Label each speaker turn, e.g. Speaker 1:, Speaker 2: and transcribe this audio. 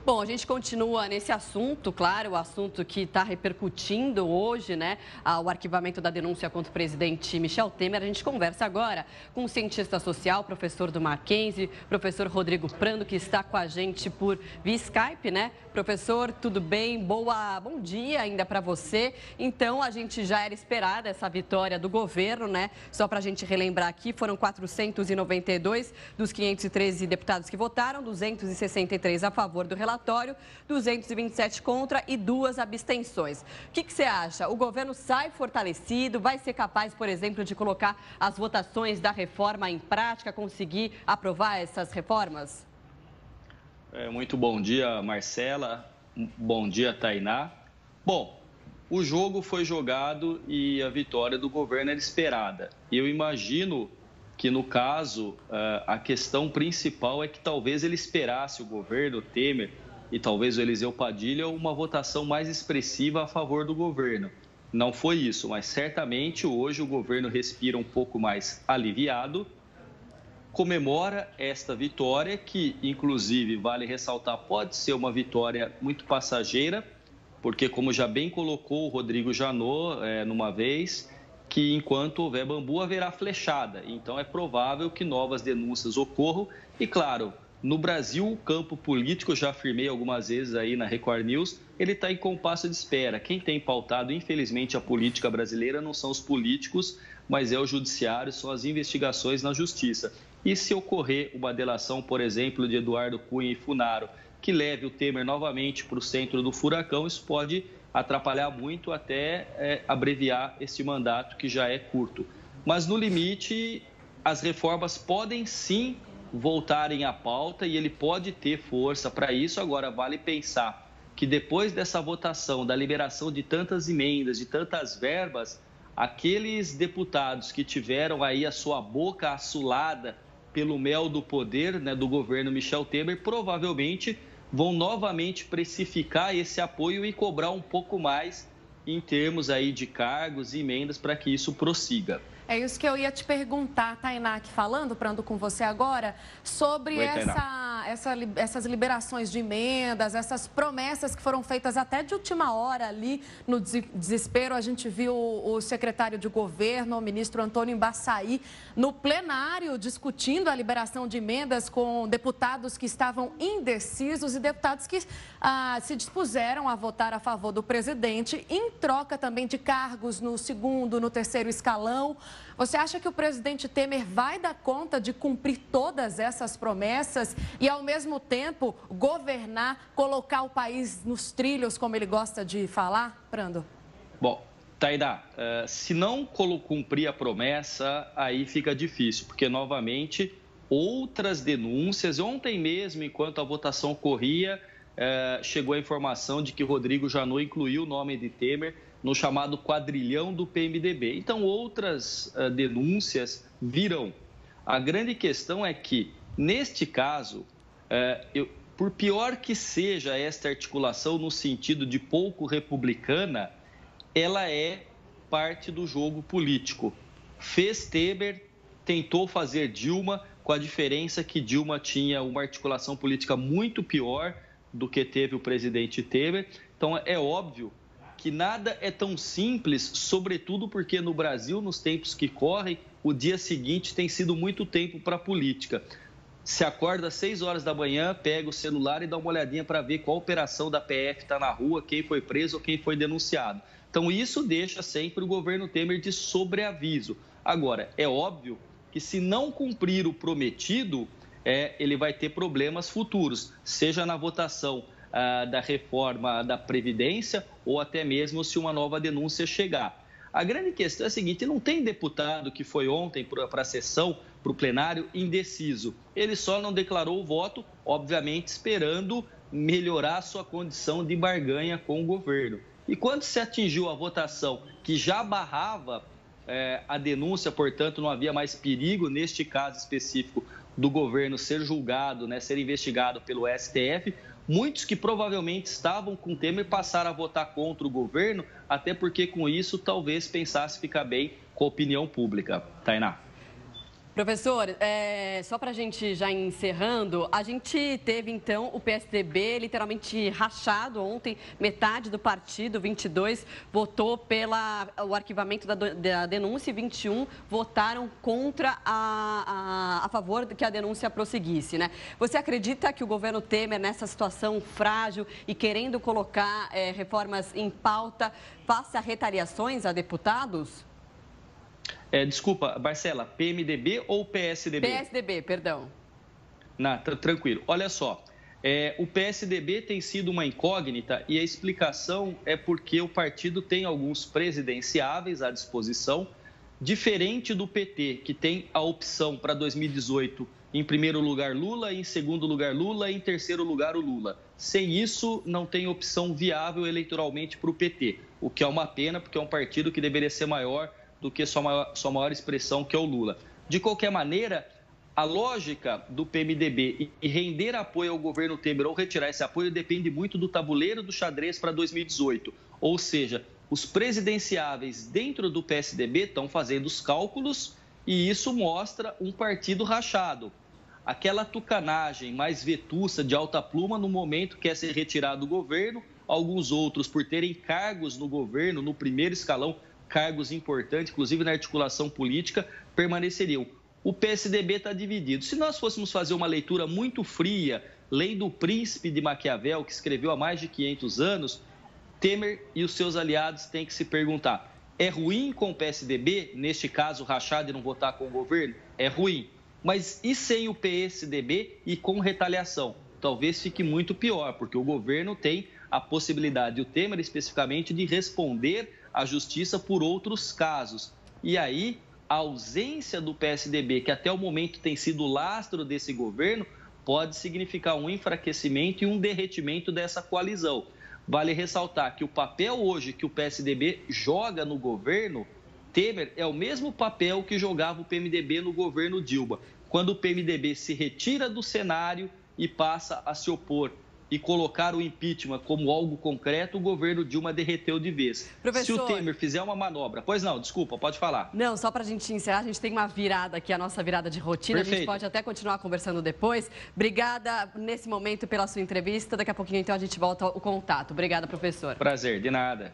Speaker 1: Bom, a gente continua nesse assunto, claro, o assunto que está repercutindo hoje, né? O arquivamento da denúncia contra o presidente Michel Temer. A gente conversa agora com o cientista social, professor do Mackenzie, professor Rodrigo Prando, que está com a gente por via Skype, né? Professor, tudo bem? Bom dia ainda para você. Então, a gente já era esperada essa vitória do governo, né? Só para a gente relembrar aqui, foram 492 dos 513 deputados que votaram, 263 a favor do relatório, 227 contra e 2 abstenções. O que você acha? O governo sai fortalecido? Vai ser capaz, por exemplo, de colocar as votações da reforma em prática, conseguir aprovar essas reformas?
Speaker 2: Muito bom dia, Marcela. Bom dia, Tainá. Bom, o jogo foi jogado e a vitória do governo era esperada. Eu imagino que, no caso, a questão principal é que talvez ele esperasse o governo Temer e talvez o Eliseu Padilha uma votação mais expressiva a favor do governo. Não foi isso, mas certamente hoje o governo respira um pouco mais aliviado, comemora esta vitória que, inclusive, vale ressaltar, pode ser uma vitória muito passageira, porque, como já bem colocou o Rodrigo Janot numa vez, que enquanto houver bambu haverá flechada. Então é provável que novas denúncias ocorram e, claro, no Brasil o campo político, eu já afirmei algumas vezes aí na Record News, ele está em compasso de espera. Quem tem pautado, infelizmente, a política brasileira não são os políticos, mas é o judiciário, são as investigações na justiça. E se ocorrer uma delação, por exemplo, de Eduardo Cunha e Funaro, que leve o Temer novamente para o centro do furacão, isso pode atrapalhar muito até abreviar esse mandato que já é curto. Mas, no limite, as reformas podem sim voltarem à pauta e ele pode ter força para isso. Agora, vale pensar que depois dessa votação, da liberação de tantas emendas, de tantas verbas, aqueles deputados que tiveram aí a sua boca assolada pelo mel do poder, né, do governo Michel Temer, provavelmente vão novamente precificar esse apoio e cobrar um pouco mais em termos aí de cargos e emendas para que isso prossiga.
Speaker 3: É isso que eu ia te perguntar, Tainá, aqui falando, Prando, com você agora, sobre essas liberações de emendas, essas promessas que foram feitas até de última hora ali no desespero. A gente viu o secretário de governo, o ministro Antônio Embaçaí, no plenário discutindo a liberação de emendas com deputados que estavam indecisos e deputados que se dispuseram a votar a favor do presidente, em troca também de cargos no segundo, no terceiro escalão. Você acha que o presidente Temer vai dar conta de cumprir todas essas promessas e, ao mesmo tempo, governar, colocar o país nos trilhos, como ele gosta de falar, Prando?
Speaker 2: Bom, Tainá, se não cumprir a promessa, aí fica difícil, porque, novamente, outras denúncias. Ontem mesmo, enquanto a votação ocorria, chegou a informação de que Rodrigo Janot incluiu o nome de Temer no chamado quadrilhão do PMDB. Então, outras denúncias virão. A grande questão é que, neste caso, por pior que seja esta articulação no sentido de pouco republicana, ela é parte do jogo político. Fez Temer, tentou fazer Dilma, com a diferença que Dilma tinha uma articulação política muito pior do que teve o presidente Temer. Então, é óbvio que nada é tão simples, sobretudo porque no Brasil, nos tempos que correm, o dia seguinte tem sido muito tempo para a política. Se acorda às 6 horas da manhã, pega o celular e dá uma olhadinha para ver qual operação da PF está na rua, quem foi preso ou quem foi denunciado. Então, isso deixa sempre o governo Temer de sobreaviso. Agora, é óbvio que se não cumprir o prometido, ele vai ter problemas futuros, seja na votação da reforma da Previdência ou até mesmo se uma nova denúncia chegar. A grande questão é a seguinte: não tem deputado que foi ontem para a sessão, para o plenário, indeciso. Ele só não declarou o voto, obviamente esperando melhorar a sua condição de barganha com o governo. E quando se atingiu a votação que já barrava a denúncia, portanto não havia mais perigo, neste caso específico, do governo ser julgado, né, ser investigado pelo STF, muitos que provavelmente estavam com Temer passaram a votar contra o governo, até porque com isso talvez pensasse ficar bem com a opinião pública. Tainá.
Speaker 1: Professor, só para a gente já encerrando, a gente teve então o PSDB literalmente rachado ontem, metade do partido, 22, votou pelo arquivamento da denúncia e 21 votaram contra a favor de que a denúncia prosseguisse, né? Você acredita que o governo Temer, nessa situação frágil e querendo colocar reformas em pauta, faça retaliações a deputados?
Speaker 2: Desculpa, Marcela, PMDB ou PSDB?
Speaker 1: PSDB, perdão.
Speaker 2: Não, tranquilo. Olha só, o PSDB tem sido uma incógnita e a explicação é porque o partido tem alguns presidenciáveis à disposição, diferente do PT, que tem a opção para 2018, em primeiro lugar Lula, em segundo lugar Lula e em terceiro lugar o Lula. Sem isso, não tem opção viável eleitoralmente para o PT, o que é uma pena, porque é um partido que deveria ser maior do que sua maior expressão, que é o Lula. De qualquer maneira, a lógica do PMDB e render apoio ao governo Temer ou retirar esse apoio depende muito do tabuleiro do xadrez para 2018. Ou seja, os presidenciáveis dentro do PSDB estão fazendo os cálculos e isso mostra um partido rachado. Aquela tucanagem mais vetusta de alta pluma no momento quer ser retirado do governo, alguns outros por terem cargos no governo, no primeiro escalão, cargos importantes, inclusive na articulação política, permaneceriam. O PSDB está dividido. Se nós fôssemos fazer uma leitura muito fria, lendo o Príncipe de Maquiavel, que escreveu há mais de 500 anos, Temer e os seus aliados têm que se perguntar, é ruim com o PSDB, neste caso, rachado e não votar com o governo? É ruim. Mas e sem o PSDB e com retaliação? Talvez fique muito pior, porque o governo tem a possibilidade, o Temer especificamente, de responder à justiça por outros casos. E aí, a ausência do PSDB, que até o momento tem sido o lastro desse governo, pode significar um enfraquecimento e um derretimento dessa coalizão. Vale ressaltar que o papel hoje que o PSDB joga no governo Temer é o mesmo papel que jogava o PMDB no governo Dilma. Quando o PMDB se retira do cenário e passa a se opor e colocar o impeachment como algo concreto, o governo Dilma derreteu de vez.
Speaker 1: Professor...
Speaker 2: Se o Temer fizer uma manobra... Pois não, desculpa, pode falar.
Speaker 1: Não, só para a gente encerrar, a gente tem uma virada aqui, a nossa virada de rotina.
Speaker 2: Perfeito.
Speaker 1: A gente pode até continuar conversando depois. Obrigada, nesse momento, pela sua entrevista. Daqui a pouquinho, então, a gente volta ao contato. Obrigada, professor.
Speaker 2: Prazer, de nada.